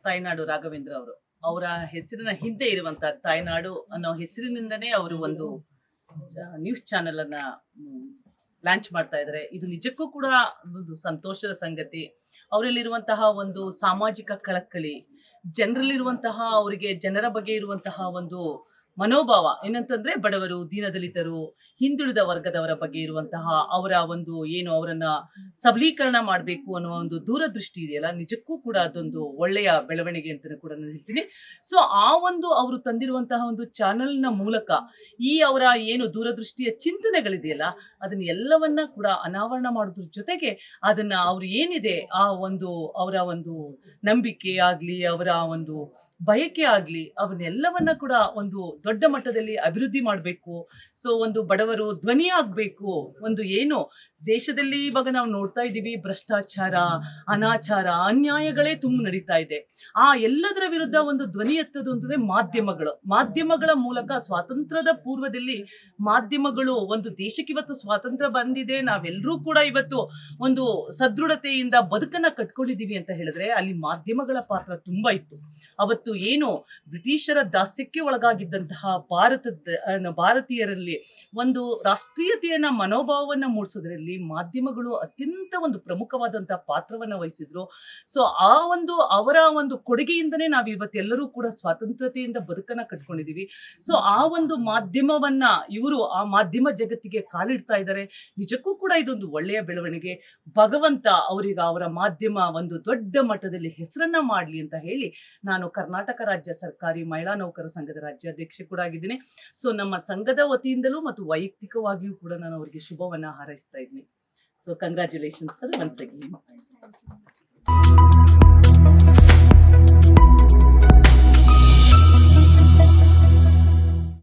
ತಾಯ್ನಾಡು ರಾಘವೇಂದ್ರ ಅವರು ಅವರ ಹೆಸರಿನ ಹಿಂದೆ ಇರುವಂತಹ ತಾಯ್ನಾಡು ಅನ್ನೋ ಹೆಸರಿನಿಂದನೇ ಅವರು ಒಂದು ನ್ಯೂಸ್ ಚಾನೆಲ್ ಅನ್ನ ಲಾಂಚ್ ಮಾಡ್ತಾ ಇದ್ದಾರೆ. ಇದು ನಿಜಕ್ಕೂ ಕೂಡ ಒಂದು ಸಂತೋಷದ ಸಂಗತಿ. ಅವರಲ್ಲಿರುವಂತಹ ಒಂದು ಸಾಮಾಜಿಕ ಕಳಕಳಿ, ಜನರಲ್ಲಿರುವಂತಹ ಅವರಿಗೆ ಜನರ ಬಗ್ಗೆ ಇರುವಂತಹ ಒಂದು ಮನೋಭಾವ ಏನಂತಂದ್ರೆ ಬಡವರು, ದೀನದಲಿತರು, ಹಿಂದುಳಿದ ವರ್ಗದವರ ಬಗ್ಗೆ ಇರುವಂತಹ ಅವರ ಒಂದು ಏನು ಅವರನ್ನ ಸಬಲೀಕರಣ ಮಾಡಬೇಕು ಅನ್ನೋ ಒಂದು ದೂರದೃಷ್ಟಿ ಇದೆಯಲ್ಲ, ನಿಜಕ್ಕೂ ಕೂಡ ಅದೊಂದು ಒಳ್ಳೆಯ ಬೆಳವಣಿಗೆ ಅಂತ ಕೂಡ ನಾನು ಹೇಳ್ತೀನಿ. ಸೊ ಆ ಒಂದು ಅವರು ತಂದಿರುವಂತಹ ಒಂದು ಚಾನೆಲ್ನ ಮೂಲಕ ಈ ಅವರ ಏನು ದೂರದೃಷ್ಟಿಯ ಚಿಂತನೆಗಳಿದೆಯಲ್ಲ ಅದನ್ನ ಎಲ್ಲವನ್ನ ಕೂಡ ಅನಾವರಣ ಮಾಡೋದ್ರ ಜೊತೆಗೆ ಅದನ್ನ ಅವ್ರು ಏನಿದೆ ಆ ಒಂದು ಅವರ ಒಂದು ನಂಬಿಕೆ ಆಗ್ಲಿ, ಅವರ ಒಂದು ಬಯಕೆ ಆಗ್ಲಿ, ಅವನ್ನೆಲ್ಲವನ್ನ ಕೂಡ ಒಂದು ದೊಡ್ಡ ಮಟ್ಟದಲ್ಲಿ ಅಭಿವೃದ್ಧಿ ಮಾಡಬೇಕು. ಸೊ ಒಂದು ಬಡವರು ಧ್ವನಿ ಆಗ್ಬೇಕು. ಒಂದು ಏನು ದೇಶದಲ್ಲಿ ಇವಾಗ ನಾವು ನೋಡ್ತಾ ಇದ್ದೀವಿ, ಭ್ರಷ್ಟಾಚಾರ, ಅನಾಚಾರ, ಅನ್ಯಾಯಗಳೇ ತುಂಬ ನಡೀತಾ ಇದೆ. ಆ ಎಲ್ಲದರ ವಿರುದ್ಧ ಒಂದು ಧ್ವನಿ ಎತ್ತದು ಅಂತಂದ್ರೆ ಮಾಧ್ಯಮಗಳ ಮೂಲಕ ಸ್ವಾತಂತ್ರ್ಯದ ಪೂರ್ವದಲ್ಲಿ ಮಾಧ್ಯಮಗಳು ಒಂದು ದೇಶಕ್ಕೆ ಇವತ್ತು ಸ್ವಾತಂತ್ರ್ಯ ಬಂದಿದೆ, ನಾವೆಲ್ಲರೂ ಕೂಡ ಇವತ್ತು ಒಂದು ಸದೃಢತೆಯಿಂದ ಬದುಕನ್ನ ಕಟ್ಕೊಂಡಿದ್ದೀವಿ ಅಂತ ಹೇಳಿದ್ರೆ ಅಲ್ಲಿ ಮಾಧ್ಯಮಗಳ ಪಾತ್ರ ತುಂಬಾ ಇತ್ತು. ಅವತ್ತು ಏನು ಬ್ರಿಟಿಷರ ದಾಸ್ಯಕ್ಕೆ ಒಳಗಾಗಿದ್ದಂತಹ ಭಾರತೀಯರಲ್ಲಿ ಒಂದು ರಾಷ್ಟ್ರೀಯತೆಯನ್ನ ಮನೋಭಾವವನ್ನ ಮೂಡಿಸೋದ್ರಲ್ಲಿ ಮಾಧ್ಯಮಗಳು ಅತ್ಯಂತ ಒಂದು ಪ್ರಮುಖವಾದಂತಹ ಪಾತ್ರವನ್ನ ವಹಿಸಿದ್ರು. ಸೊ ಆ ಒಂದು ಅವರ ಒಂದು ಕೊಡುಗೆಯಿಂದನೇ ನಾವು ಇವತ್ತೆಲ್ಲರೂ ಕೂಡ ಸ್ವಾತಂತ್ರ್ಯತೆಯಿಂದ ಬದುಕನ್ನ ಕಟ್ಕೊಂಡಿದೀವಿ. ಸೊ ಆ ಒಂದು ಮಾಧ್ಯಮವನ್ನ ಇವರು ಆ ಮಾಧ್ಯಮ ಜಗತ್ತಿಗೆ ಕಾಲಿಡ್ತಾ ಇದ್ದಾರೆ. ನಿಜಕ್ಕೂ ಕೂಡ ಇದೊಂದು ಒಳ್ಳೆಯ ಬೆಳವಣಿಗೆ. ಭಗವಂತ ಅವರಿಗೆ ಅವರ ಮಾಧ್ಯಮ ಒಂದು ದೊಡ್ಡ ಮಟ್ಟದಲ್ಲಿ ಹೆಸರನ್ನ ಮಾಡ್ಲಿ ಅಂತ ಹೇಳಿ ನಾನು ಕರ್ನಾಟಕ ರಾಜ್ಯ ಸರ್ಕಾರಿ ಮಹಿಳಾ ನೌಕರ ಸಂಘದ ರಾಜ್ಯಾಧ್ಯಕ್ಷೆ ಕೂಡ ಆಗಿದ್ದೀನಿ. ಸೊ ನಮ್ಮ ಸಂಘದ ವತಿಯಿಂದಲೂ ಮತ್ತು ವೈಯಕ್ತಿಕವಾಗಿಯೂ ಕೂಡ ನಾನು ಅವರಿಗೆ ಶುಭವನ್ನ ಹಾರೈಸ್ತಾ ಇದ್ದೀನಿ. So congratulations sir once again.